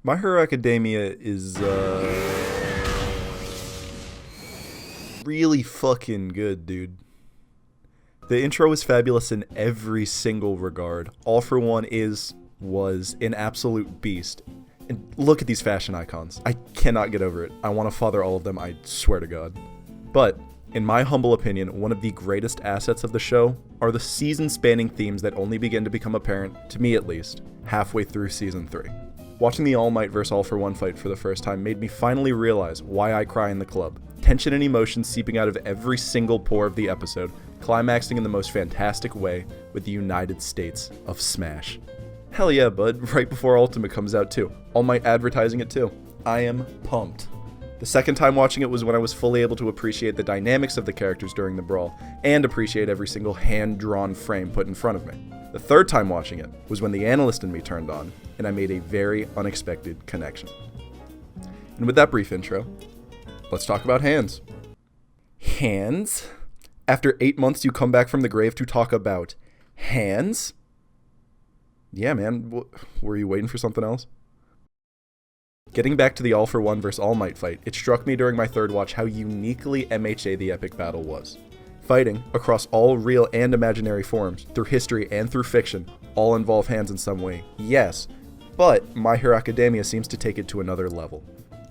My Hero Academia is really fucking good, dude. The intro is fabulous in every single regard. All for One was an absolute beast. And look at these fashion icons. I cannot get over it. I want to father all of them, I swear to God. But, in my humble opinion, one of the greatest assets of the show are the season-spanning themes that only begin to become apparent, to me at least, halfway through Season 3. Watching the All Might vs All for One fight for the first time made me finally realize why I cry in the club. Tension and emotion seeping out of every single pore of the episode, climaxing in the most fantastic way with the United States of Smash. Hell yeah, bud, right before Ultimate comes out too. All Might advertising it too. I am pumped. The second time watching it was when I was fully able to appreciate the dynamics of the characters during the brawl, and appreciate every single hand-drawn frame put in front of me. The third time watching it was when the analyst in me turned on, and I made a very unexpected connection. And with that brief intro, let's talk about hands. Hands? After 8 months you come back from the grave to talk about hands? Yeah, man, were you waiting for something else? Getting back to the All for One vs All Might fight, it struck me during my third watch how uniquely MHA the epic battle was. Fighting, across all real and imaginary forms, through history and through fiction, all involve hands in some way, yes, but My Hero Academia seems to take it to another level.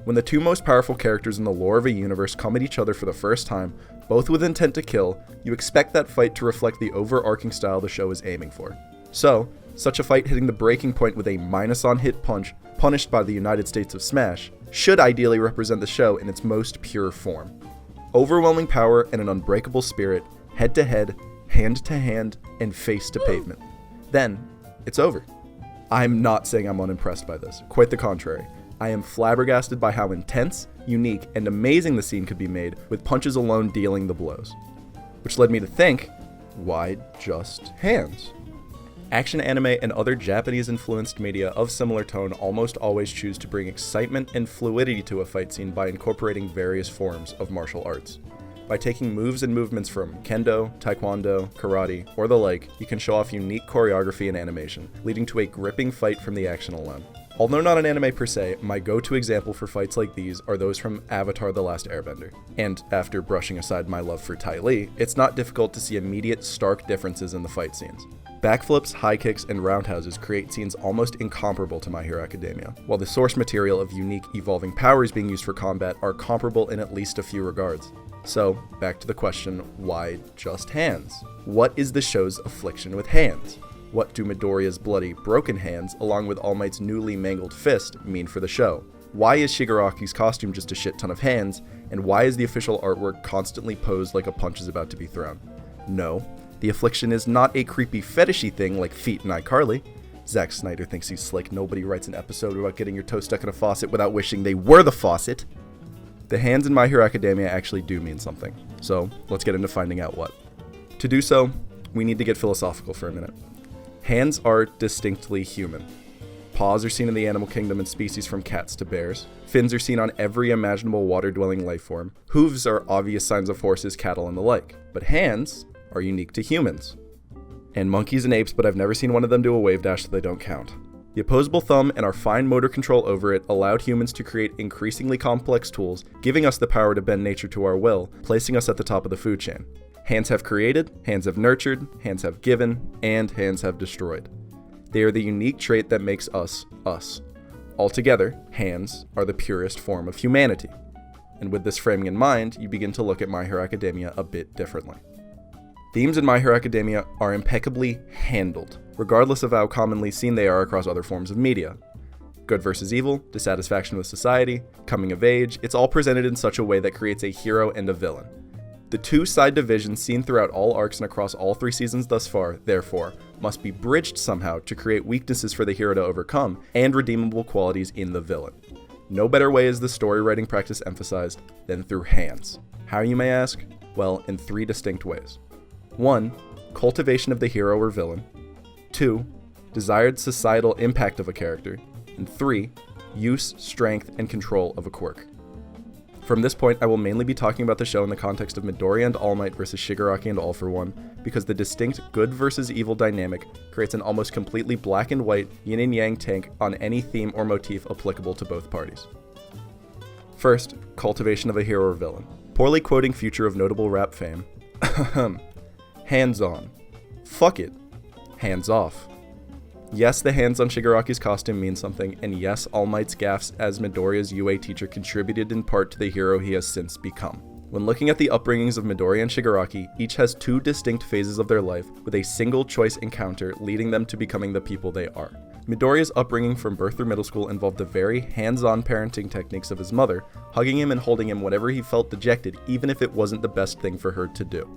When the two most powerful characters in the lore of a universe come at each other for the first time, both with intent to kill, you expect that fight to reflect the overarching style the show is aiming for. So, such a fight hitting the breaking point with a -on-hit punch, punished by the United States of Smash, should ideally represent the show in its most pure form. Overwhelming power and an unbreakable spirit, head-to-head, hand-to-hand, and face-to-pavement. Then, it's over. I'm not saying I'm unimpressed by this, quite the contrary. I am flabbergasted by how intense, unique, and amazing the scene could be made with punches alone dealing the blows. Which led me to think, why just hands? Action anime and other Japanese-influenced media of similar tone almost always choose to bring excitement and fluidity to a fight scene by incorporating various forms of martial arts. By taking moves and movements from kendo, taekwondo, karate, or the like, you can show off unique choreography and animation, leading to a gripping fight from the action alone. Although not an anime per se, my go-to example for fights like these are those from Avatar: The Last Airbender. And after brushing aside my love for Ty Lee, it's not difficult to see immediate, stark differences in the fight scenes. Backflips, high kicks, and roundhouses create scenes almost incomparable to My Hero Academia, while the source material of unique, evolving powers being used for combat are comparable in at least a few regards. So, back to the question, why just hands? What is the show's affliction with hands? What do Midoriya's bloody, broken hands, along with All Might's newly mangled fist, mean for the show? Why is Shigaraki's costume just a shit ton of hands, and why is the official artwork constantly posed like a punch is about to be thrown? No, the affliction is not a creepy fetishy thing like feet and iCarly. Zack Snyder thinks he's slick. Nobody writes an episode about getting your toe stuck in a faucet without wishing they were the faucet. The hands in My Hero Academia actually do mean something, so let's get into finding out what. To do so, we need to get philosophical for a minute. Hands are distinctly human. Paws are seen in the animal kingdom in species from cats to bears. Fins are seen on every imaginable water-dwelling life form. Hooves are obvious signs of horses, cattle, and the like. But hands are unique to humans. And monkeys and apes, but I've never seen one of them do a wave dash, so they don't count. The opposable thumb and our fine motor control over it allowed humans to create increasingly complex tools, giving us the power to bend nature to our will, placing us at the top of the food chain. Hands have created, hands have nurtured, hands have given, and hands have destroyed. They are the unique trait that makes us, us. Altogether, hands are the purest form of humanity. And with this framing in mind, you begin to look at My Hero Academia a bit differently. Themes in My Hero Academia are impeccably handled, regardless of how commonly seen they are across other forms of media. Good versus evil, dissatisfaction with society, coming of age, it's all presented in such a way that creates a hero and a villain. The two side divisions seen throughout all arcs and across all 3 seasons thus far, therefore, must be bridged somehow to create weaknesses for the hero to overcome and redeemable qualities in the villain. No better way is the story writing practice emphasized than through hands. How, you may ask? Well, in 3 distinct ways. 1. Cultivation of the hero or villain. 2. Desired societal impact of a character. And 3. Use, strength, and control of a quirk. From this point, I will mainly be talking about the show in the context of Midoriya and All Might versus Shigaraki and All for One, because the distinct good versus evil dynamic creates an almost completely black and white yin and yang take on any theme or motif applicable to both parties. First, cultivation of a hero or villain. Poorly quoting Future of notable rap fame. Hands on. Fuck it. Hands off. Yes, the hands on Shigaraki's costume mean something, and yes, All Might's gaffes as Midoriya's UA teacher contributed in part to the hero he has since become. When looking at the upbringings of Midoriya and Shigaraki, each has two distinct phases of their life, with a single choice encounter leading them to becoming the people they are. Midoriya's upbringing from birth through middle school involved the very hands-on parenting techniques of his mother, hugging him and holding him whenever he felt dejected, even if it wasn't the best thing for her to do.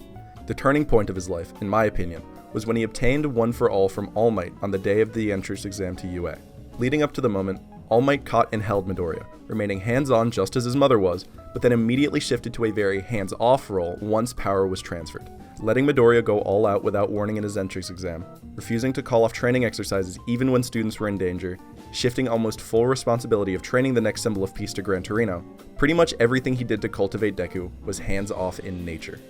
The turning point of his life, in my opinion, was when he obtained One for All from All Might on the day of the entrance exam to UA. Leading up to the moment, All Might caught and held Midoriya, remaining hands-on just as his mother was, but then immediately shifted to a very hands-off role once power was transferred, letting Midoriya go all out without warning in his entrance exam, refusing to call off training exercises even when students were in danger, shifting almost full responsibility of training the next symbol of peace to Gran Torino. Pretty much everything he did to cultivate Deku was hands-off in nature.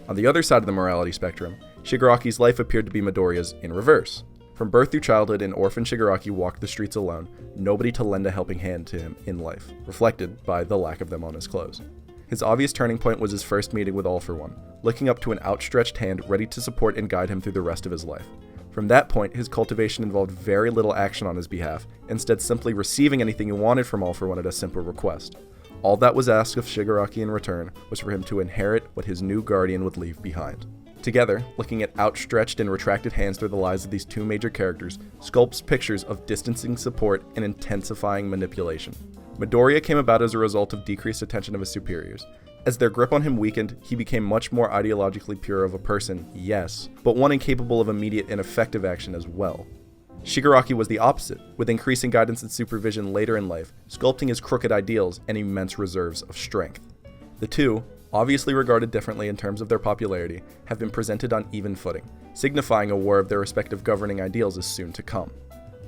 On the other side of the morality spectrum, Shigaraki's life appeared to be Midoriya's in reverse. From birth through childhood, an orphan Shigaraki walked the streets alone, nobody to lend a helping hand to him in life, reflected by the lack of them on his clothes. His obvious turning point was his first meeting with All for One, looking up to an outstretched hand ready to support and guide him through the rest of his life. From that point, his cultivation involved very little action on his behalf, instead simply receiving anything he wanted from All for One at a simple request. All that was asked of Shigaraki in return was for him to inherit what his new guardian would leave behind. Together, looking at outstretched and retracted hands through the lives of these two major characters sculpts pictures of distancing support and intensifying manipulation. Midoriya came about as a result of decreased attention of his superiors. As their grip on him weakened, he became much more ideologically pure of a person, yes, but one incapable of immediate and effective action as well. Shigaraki was the opposite, with increasing guidance and supervision later in life, sculpting his crooked ideals and immense reserves of strength. The two, obviously regarded differently in terms of their popularity, have been presented on even footing, signifying a war of their respective governing ideals is soon to come.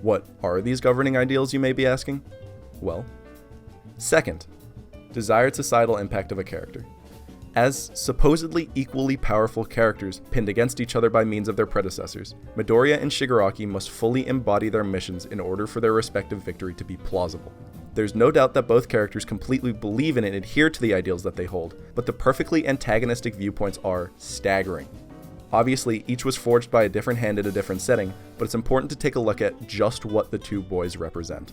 What are these governing ideals, you may be asking? Well, second, desired societal impact of a character. As supposedly equally powerful characters pinned against each other by means of their predecessors, Midoriya and Shigaraki must fully embody their missions in order for their respective victory to be plausible. There's no doubt that both characters completely believe in and adhere to the ideals that they hold, but the perfectly antagonistic viewpoints are staggering. Obviously, each was forged by a different hand in a different setting, but it's important to take a look at just what the two boys represent.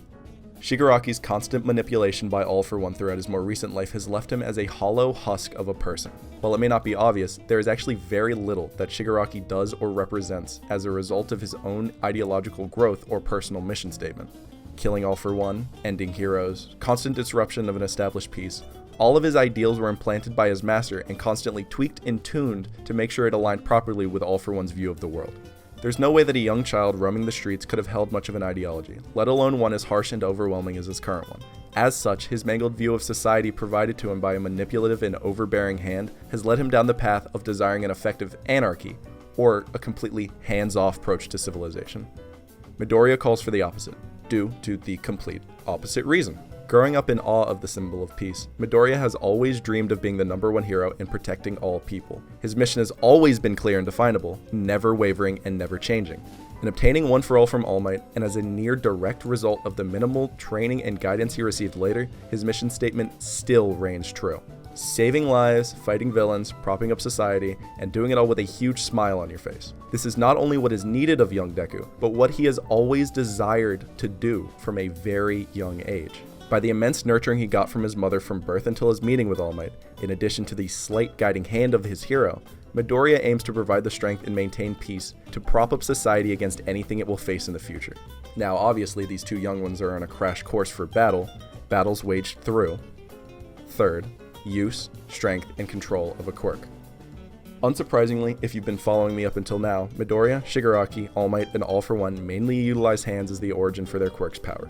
Shigaraki's constant manipulation by All for One throughout his more recent life has left him as a hollow husk of a person. While it may not be obvious, there is actually very little that Shigaraki does or represents as a result of his own ideological growth or personal mission statement. Killing All for One, ending heroes, constant disruption of an established peace, all of his ideals were implanted by his master and constantly tweaked and tuned to make sure it aligned properly with All for One's view of the world. There's no way that a young child roaming the streets could have held much of an ideology, let alone one as harsh and overwhelming as his current one. As such, his mangled view of society provided to him by a manipulative and overbearing hand has led him down the path of desiring an effective anarchy, or a completely hands-off approach to civilization. Midoriya calls for the opposite, due to the complete opposite reason. Growing up in awe of the symbol of peace, Midoriya has always dreamed of being the #1 hero and protecting all people. His mission has always been clear and definable, never wavering and never changing. In obtaining One for All from All Might, and as a near direct result of the minimal training and guidance he received later, his mission statement still reigns true. Saving lives, fighting villains, propping up society, and doing it all with a huge smile on your face. This is not only what is needed of young Deku, but what he has always desired to do from a very young age. By the immense nurturing he got from his mother from birth until his meeting with All Might, in addition to the slight guiding hand of his hero, Midoriya aims to provide the strength and maintain peace to prop up society against anything it will face in the future. Now, obviously, these two young ones are on a crash course for battles waged through. Third, use, strength, and control of a quirk. Unsurprisingly, if you've been following me up until now, Midoriya, Shigaraki, All Might, and All for One mainly utilize hands as the origin for their quirk's power.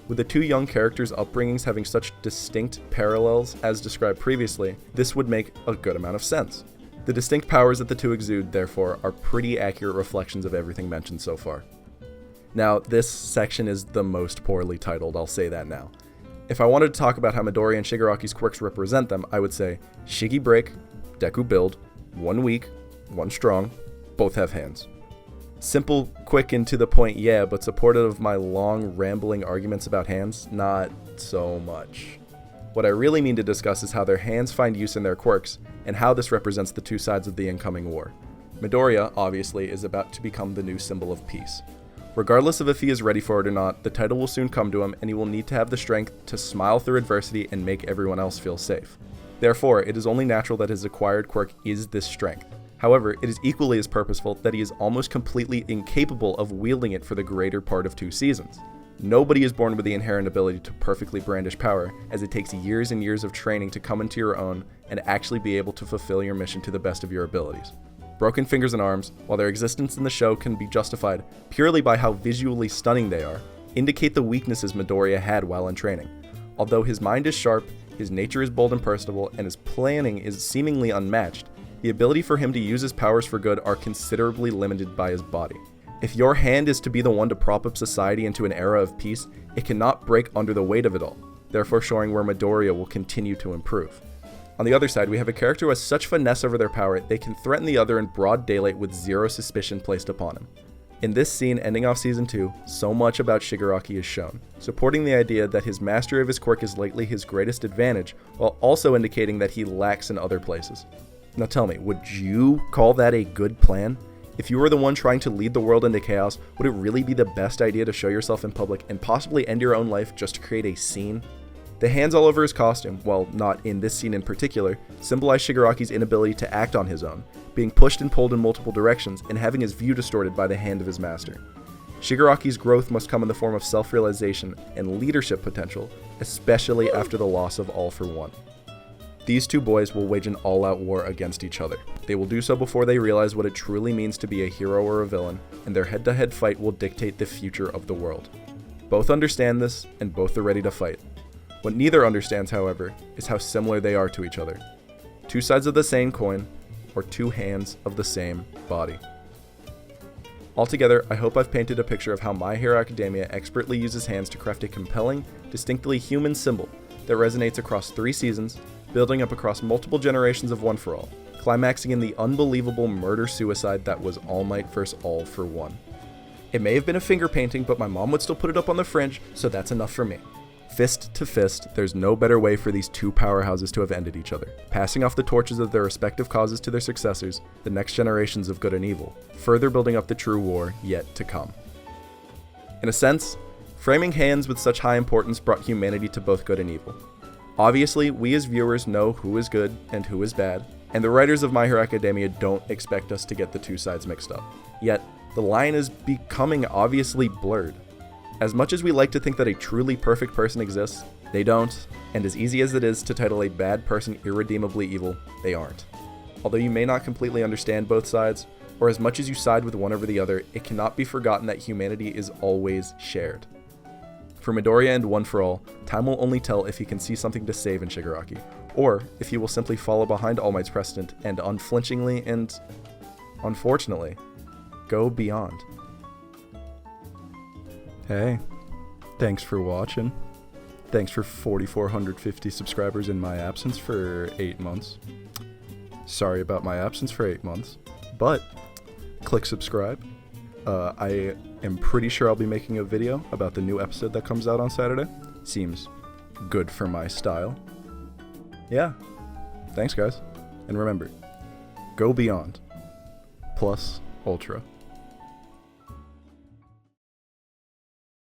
With the two young characters' upbringings having such distinct parallels as described previously, this would make a good amount of sense. The distinct powers that the two exude, therefore, are pretty accurate reflections of everything mentioned so far. Now, this section is the most poorly titled, I'll say that now. If I wanted to talk about how Midoriya and Shigaraki's quirks represent them, I would say Shiggy break, Deku build, one weak, one strong, both have hands. Simple, quick, and to the point, yeah, but supportive of my long, rambling arguments about hands, not so much. What I really mean to discuss is how their hands find use in their quirks, and how this represents the two sides of the incoming war. Midoriya, obviously, is about to become the new symbol of peace. Regardless of if he is ready for it or not, the title will soon come to him, and he will need to have the strength to smile through adversity and make everyone else feel safe. Therefore, it is only natural that his acquired quirk is this strength. However, it is equally as purposeful that he is almost completely incapable of wielding it for the greater part of 2 seasons. Nobody is born with the inherent ability to perfectly brandish power, as it takes years and years of training to come into your own and actually be able to fulfill your mission to the best of your abilities. Broken fingers and arms, while their existence in the show can be justified purely by how visually stunning they are, indicate the weaknesses Midoriya had while in training. Although his mind is sharp, his nature is bold and personable, and his planning is seemingly unmatched, the ability for him to use his powers for good are considerably limited by his body. If your hand is to be the one to prop up society into an era of peace, it cannot break under the weight of it all, therefore showing where Midoriya will continue to improve. On the other side, we have a character who has such finesse over their power, they can threaten the other in broad daylight with zero suspicion placed upon him. In this scene ending off Season 2, so much about Shigaraki is shown, supporting the idea that his mastery of his quirk is likely his greatest advantage, while also indicating that he lacks in other places. Now tell me, would you call that a good plan? If you were the one trying to lead the world into chaos, would it really be the best idea to show yourself in public and possibly end your own life just to create a scene? The hands all over his costume, while not in this scene in particular, symbolize Shigaraki's inability to act on his own, being pushed and pulled in multiple directions and having his view distorted by the hand of his master. Shigaraki's growth must come in the form of self-realization and leadership potential, especially after the loss of All for One. These two boys will wage an all-out war against each other. They will do so before they realize what it truly means to be a hero or a villain, and their head-to-head fight will dictate the future of the world. Both understand this, and both are ready to fight. What neither understands, however, is how similar they are to each other. Two sides of the same coin, or two hands of the same body. Altogether, I hope I've painted a picture of how My Hero Academia expertly uses hands to craft a compelling, distinctly human symbol that resonates across 3 seasons, building up across multiple generations of One for All, climaxing in the unbelievable murder-suicide that was All Might vs. All for One. It may have been a finger painting, but my mom would still put it up on the fridge, so that's enough for me. Fist to fist, there's no better way for these two powerhouses to have ended each other, passing off the torches of their respective causes to their successors, the next generations of good and evil, further building up the true war yet to come. In a sense, framing hands with such high importance brought humanity to both good and evil. Obviously, we as viewers know who is good and who is bad, and the writers of My Hero Academia don't expect us to get the two sides mixed up. Yet, the line is becoming obviously blurred. As much as we like to think that a truly perfect person exists, they don't, and as easy as it is to title a bad person irredeemably evil, they aren't. Although you may not completely understand both sides, or as much as you side with one over the other, it cannot be forgotten that humanity is always shared. For Midoriya and One for All, time will only tell if he can see something to save in Shigaraki, or if he will simply follow behind All Might's precedent and unflinchingly and, unfortunately, go beyond. Hey, thanks for watching. Thanks for 4,450 subscribers in my absence for 8 months. Sorry about my absence for 8 months, but click subscribe. I am pretty sure I'll be making a video about the new episode that comes out on Saturday. Seems good for my style. Yeah, thanks guys. And remember, go beyond. Plus, ultra.